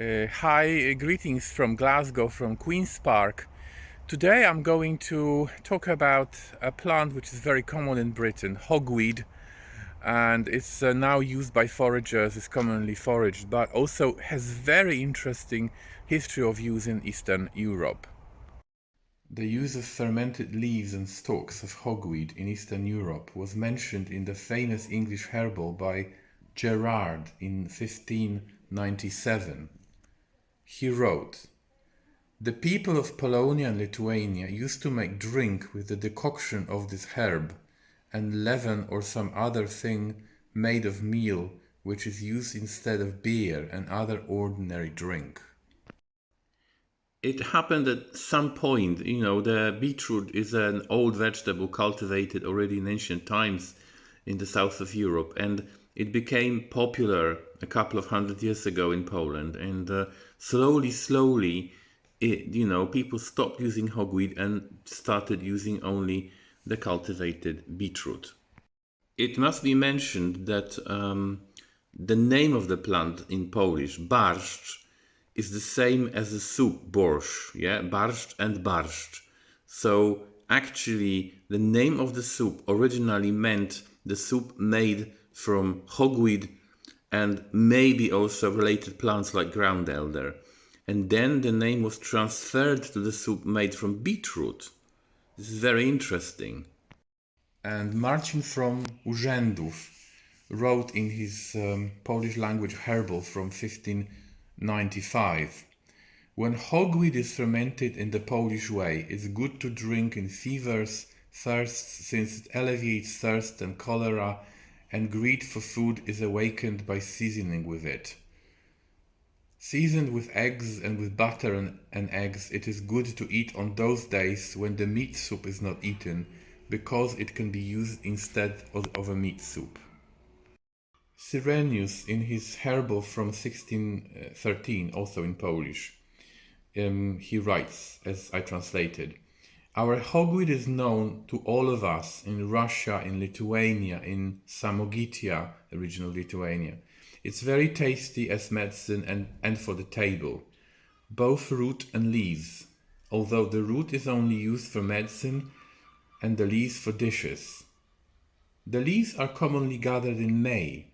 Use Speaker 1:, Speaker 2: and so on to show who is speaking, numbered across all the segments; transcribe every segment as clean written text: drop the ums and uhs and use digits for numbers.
Speaker 1: Hi, greetings from Glasgow, from Queen's Park. Today I'm going to talk about a plant which is very common in Britain, hogweed, and it's now used by foragers, it's commonly foraged, but also has very interesting history of use in Eastern Europe. The use of fermented leaves and stalks of hogweed in Eastern Europe was mentioned in the famous English herbal by Gerard in 1597. He wrote, "The people of Polonia and Lithuania used to make drink with the decoction of this herb, and leaven or some other thing made of meal, which is used instead of beer and other ordinary drink." It happened at some point, the beetroot is an old vegetable cultivated already in ancient times in the south of Europe, and it became popular a couple of hundred years ago in Poland, and slowly, people stopped using hogweed and started using only the cultivated beetroot. It must be mentioned that the name of the plant in Polish, barszcz, is the same as the soup borsch, barszcz and barszcz. So actually the name of the soup originally meant the soup made from hogweed and maybe also related plants like ground elder. And then the name was transferred to the soup made from beetroot. This is very interesting. And Marcin from Urzędów wrote in his Polish language herbal from 1595, "When hogweed is fermented in the Polish way, it's good to drink in fevers, thirsts, since it alleviates thirst and cholera, and greed for food is awakened by seasoning with it. Seasoned with eggs and with butter and eggs, it is good to eat on those days when the meat soup is not eaten, because it can be used instead of a meat soup." Cyrenius, in his herbal from 1613, also in Polish, he writes, as I translated, "Our hogweed is known to all of us in Russia, in Lithuania, in Samogitia, the region of Lithuania. It's very tasty as medicine and for the table, both root and leaves, although the root is only used for medicine and the leaves for dishes. The leaves are commonly gathered in May.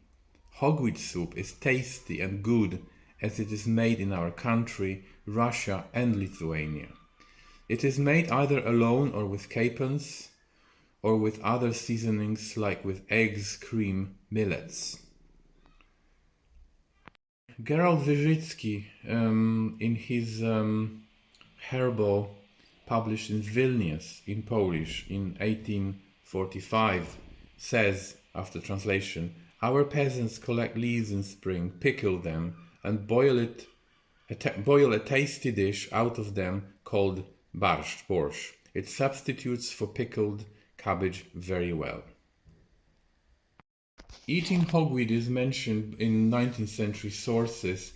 Speaker 1: Hogweed soup is tasty and good as it is made in our country, Russia and Lithuania. It is made either alone or with capons, or with other seasonings like with eggs, cream, millets." Gerald Wyszycki, in his herbal published in Vilnius in Polish in 1845, says, after translation, "Our peasants collect leaves in spring, pickle them, and boil a tasty dish out of them called borsch. It substitutes for pickled cabbage very well." Eating hogweed is mentioned in 19th century sources.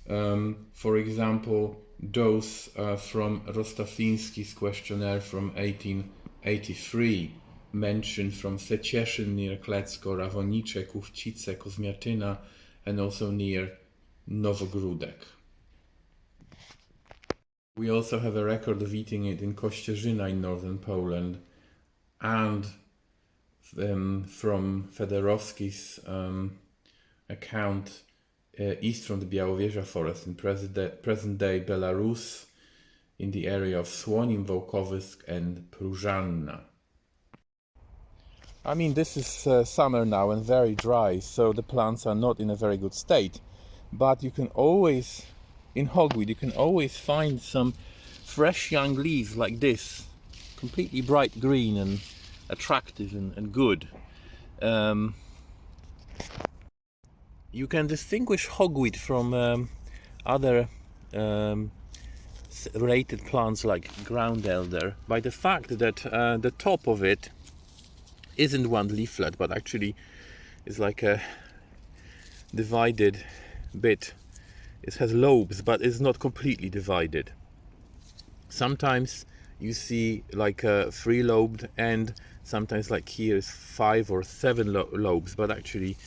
Speaker 1: For example, those from Rostafiński's questionnaire from 1883 mentioned from Secieszyn near Klecko, Rawonice, Kuwcice, Kozmiatyna, and also near Nowogródek. We also have a record of eating it in Kościerzyna in northern Poland, and from Federowski's account east from the Białowieża forest in present-day Belarus, in the area of Słonim, Wołkowysk and Próżanna. I mean, this is summer now and very dry, so the plants are not in a very good state. But you can always, in hogweed, you can always find some fresh young leaves like this, completely bright green and attractive and good. You can distinguish hogweed from other related plants like ground elder by the fact that the top of it isn't one leaflet, but actually is like a divided bit. It has lobes, but it's not completely divided. Sometimes you see like a three-lobed end, sometimes like here is 5 or 7 lobes, but actually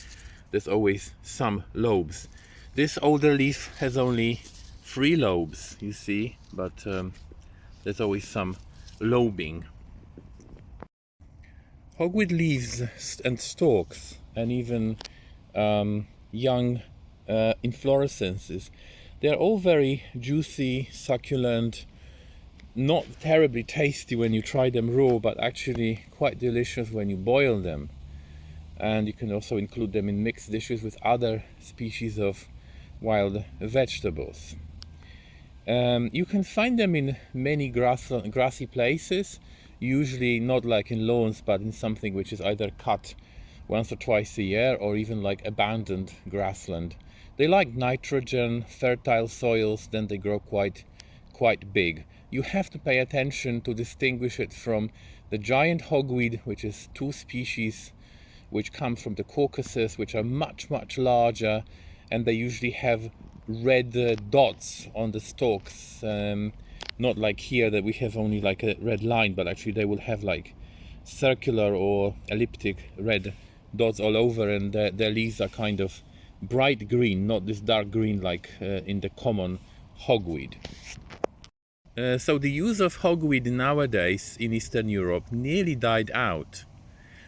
Speaker 1: there's always some lobes. This older leaf has only 3 lobes, you see, but there's always some lobing. Hogweed leaves and stalks, and even young inflorescences, they're all very juicy, succulent, not terribly tasty when you try them raw, but actually quite delicious when you boil them. And you can also include them in mixed dishes with other species of wild vegetables. You can find them in many grassy places, usually not like in lawns, but in something which is either cut once or twice a year, or even like abandoned grassland. They like nitrogen, fertile soils, then they grow quite big. You have to pay attention to distinguish it from the giant hogweed, which is 2 species which come from the Caucasus, which are much larger, and they usually have red dots on the stalks, not like here that we have only like a red line, but actually they will have like circular or elliptic red dots all over, and their leaves are kind of bright green, not this dark green like in the common hogweed. So the use of hogweed nowadays in Eastern Europe nearly died out.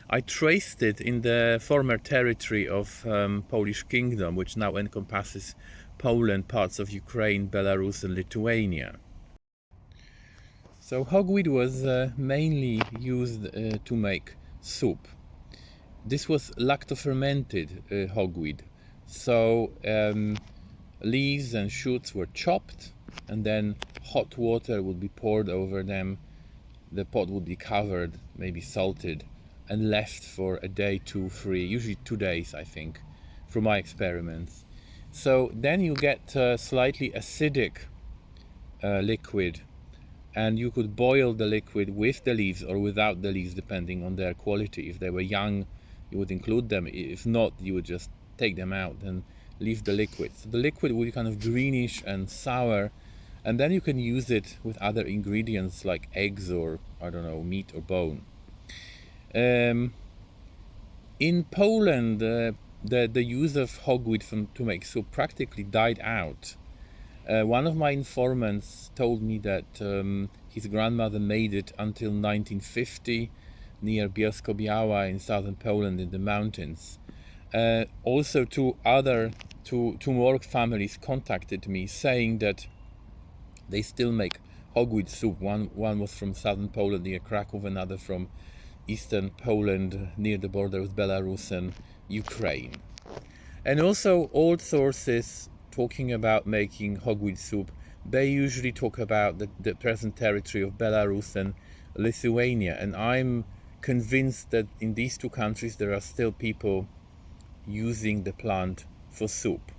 Speaker 1: I traced it in the former territory of Polish Kingdom, which now encompasses Poland, parts of Ukraine, Belarus and Lithuania. So hogweed was mainly used to make soup. This was lactofermented hogweed. So leaves and shoots were chopped, and then hot water would be poured over them. The pot would be covered, maybe salted, and left for a day, 2, 3, usually 2 days, I think, from my experiments. So then you get slightly acidic liquid, and you could boil the liquid with the leaves or without the leaves, depending on their quality. If they were young, you would include them. If not, you would just take them out and leave the liquid. So the liquid will be kind of greenish and sour, and then you can use it with other ingredients like eggs or, I don't know, meat or bone. In Poland, the use of hogweed to make soup practically died out. One of my informants told me that his grandmother made it until 1950 near Bielsko-Biała in southern Poland in the mountains. Also two more families contacted me saying that they still make hogweed soup. One was from southern Poland near Kraków, another from eastern Poland near the border with Belarus and Ukraine. And also old sources talking about making hogweed soup, they usually talk about the present territory of Belarus and Lithuania, and I'm convinced that in these 2 countries there are still people using the plant for soup.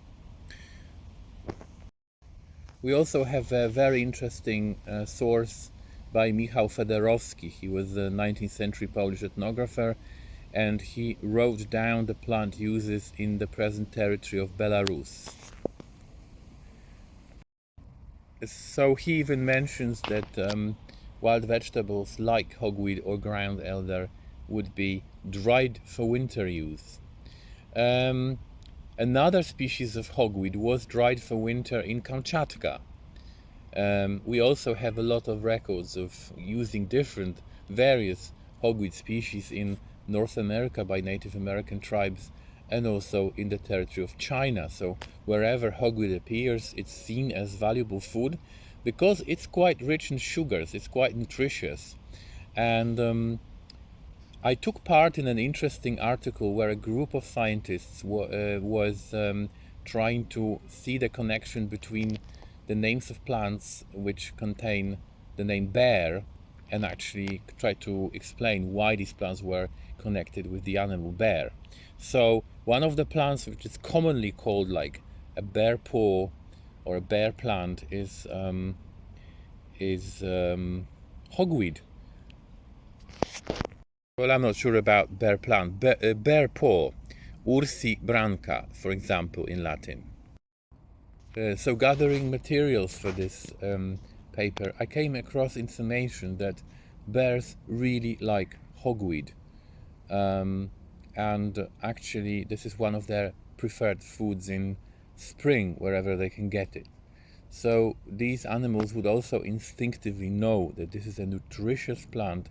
Speaker 1: We also have a very interesting source by Michał Federowski. He was a 19th century Polish ethnographer, and he wrote down the plant uses in the present territory of Belarus. So he even mentions that wild vegetables like hogweed or ground elder would be dried for winter use. Another species of hogweed was dried for winter in Kamchatka. We also have a lot of records of using various hogweed species in North America by Native American tribes, and also in the territory of China. So wherever hogweed appears, it's seen as valuable food because it's quite rich in sugars, it's quite nutritious. And I took part in an interesting article where a group of scientists was trying to see the connection between the names of plants which contain the name bear, and actually try to explain why these plants were connected with the animal bear. So one of the plants which is commonly called like a bear paw or a bear plant is hogweed. Well, I'm not sure about bear plant. Bear paw, Ursi branca, for example, in Latin. So gathering materials for this paper, I came across information that bears really like hogweed. And actually this is one of their preferred foods in spring wherever they can get it. So these animals would also instinctively know that this is a nutritious plant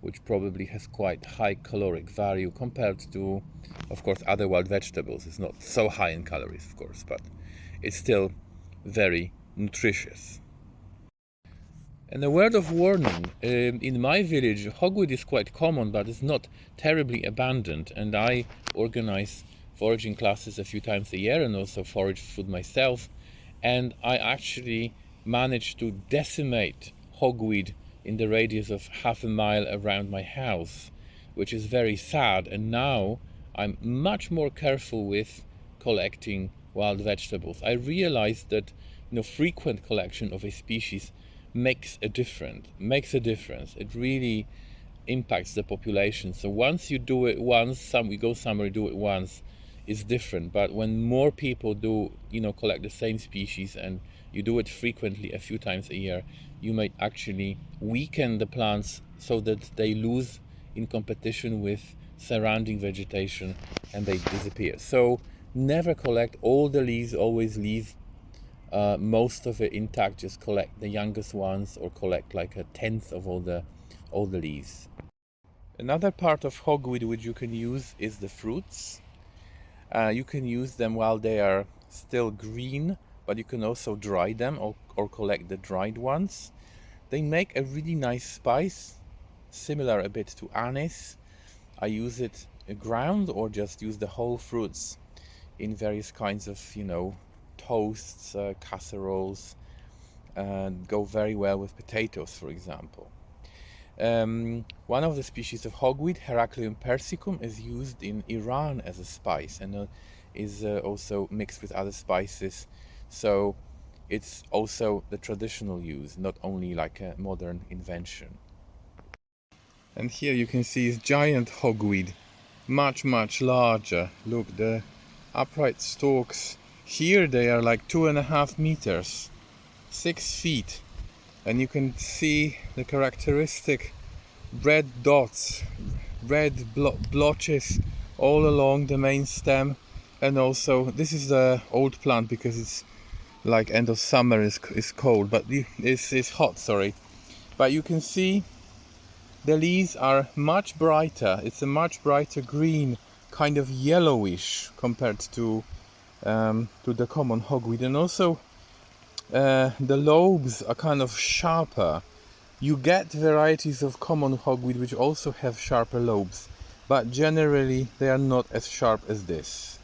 Speaker 1: which probably has quite high caloric value compared to, of course, other wild vegetables. It's not so high in calories, of course, but it's still very nutritious. And a word of warning, in my village hogweed is quite common, but it's not terribly abundant, and I organize foraging classes a few times a year and also forage food myself, and I actually managed to decimate hogweed in the radius of half a mile around my house, which is very sad. And now I'm much more careful with collecting wild vegetables. I realized that frequent collection of a species makes a difference. It really impacts the population. So once you do it once, we go somewhere, do it once, is different. But when more people do, collect the same species, and you do it frequently a few times a year, you might actually weaken the plants so that they lose in competition with surrounding vegetation and they disappear. So never collect all the leaves, always leave most of it intact. Just collect the youngest ones, or collect like 1/10 of all the leaves. Another part of hogweed which you can use is the fruits. You can use them while they are still green, but you can also dry them, or collect the dried ones. They make a really nice spice, similar a bit to anise. I use it ground, or just use the whole fruits in various kinds of, toasts, casseroles, and go very well with potatoes, for example. One of the species of hogweed, Heracleum persicum, is used in Iran as a spice, and is also mixed with other spices. So it's also the traditional use, not only like a modern invention. And here you can see is giant hogweed, much larger. Look, the upright stalks here, they are like 2.5 meters, 6 feet. And you can see the characteristic red dots, red blotches all along the main stem. And also, this is the old plant because it's like end of summer, is cold, but it's hot, sorry. But you can see the leaves are much brighter. It's a much brighter green, kind of yellowish compared to the common hogweed. And also the lobes are kind of sharper. You get varieties of common hogweed which also have sharper lobes, but generally they are not as sharp as this.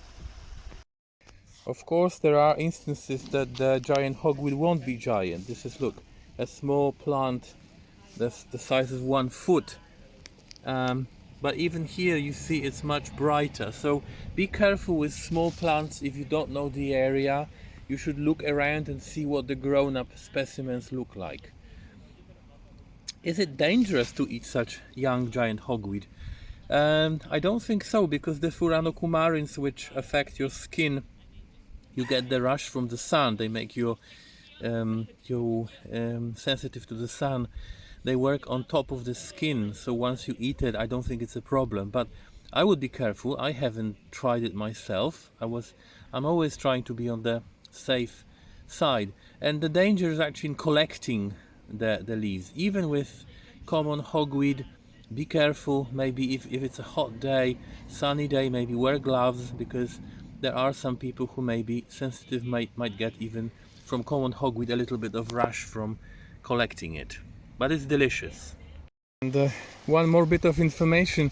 Speaker 1: Of course, there are instances that the giant hogweed won't be giant. This is, look, a small plant that's the size of 1 foot. But even here you see it's much brighter. So be careful with small plants. If you don't know the area, you should look around and see what the grown-up specimens look like. Is it dangerous to eat such young giant hogweed? I don't think so, because the furanocoumarins, which affect your skin, you get the rush from the sun. They make you sensitive to the sun. They work on top of the skin, so once you eat it, I don't think it's a problem. But I would be careful. I haven't tried it myself. I'm always trying to be on the safe side. And the danger is actually in collecting the leaves. Even with common hogweed, be careful. Maybe if it's a hot day, sunny day, maybe wear gloves, because there are some people who may be sensitive, might get even from common hogweed a little bit of rash from collecting it. But it's delicious. And one more bit of information.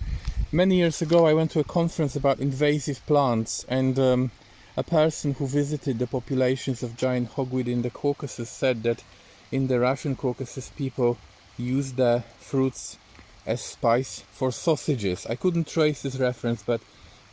Speaker 1: Many years ago I went to a conference about invasive plants, and a person who visited the populations of giant hogweed in the Caucasus said that in the Russian Caucasus people use the fruits as spice for sausages. I couldn't trace this reference, but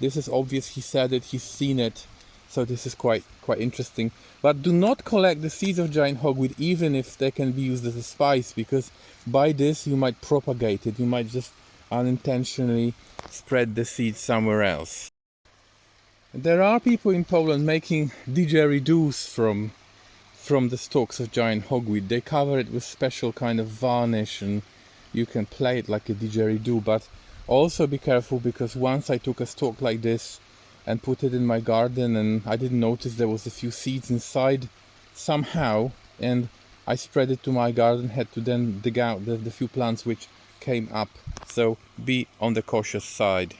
Speaker 1: this is obvious. He said it, he's seen it, so this is quite interesting. But do not collect the seeds of giant hogweed, even if they can be used as a spice, because by this you might propagate it. You might just unintentionally spread the seeds somewhere else. There are people in Poland making didgeridoos from the stalks of giant hogweed. They cover it with special kind of varnish, and you can play it like a didgeridoo. But also be careful, because once I took a stalk like this and put it in my garden, and I didn't notice there was a few seeds inside somehow, and I spread it to my garden, had to then dig out the few plants which came up. So be on the cautious side.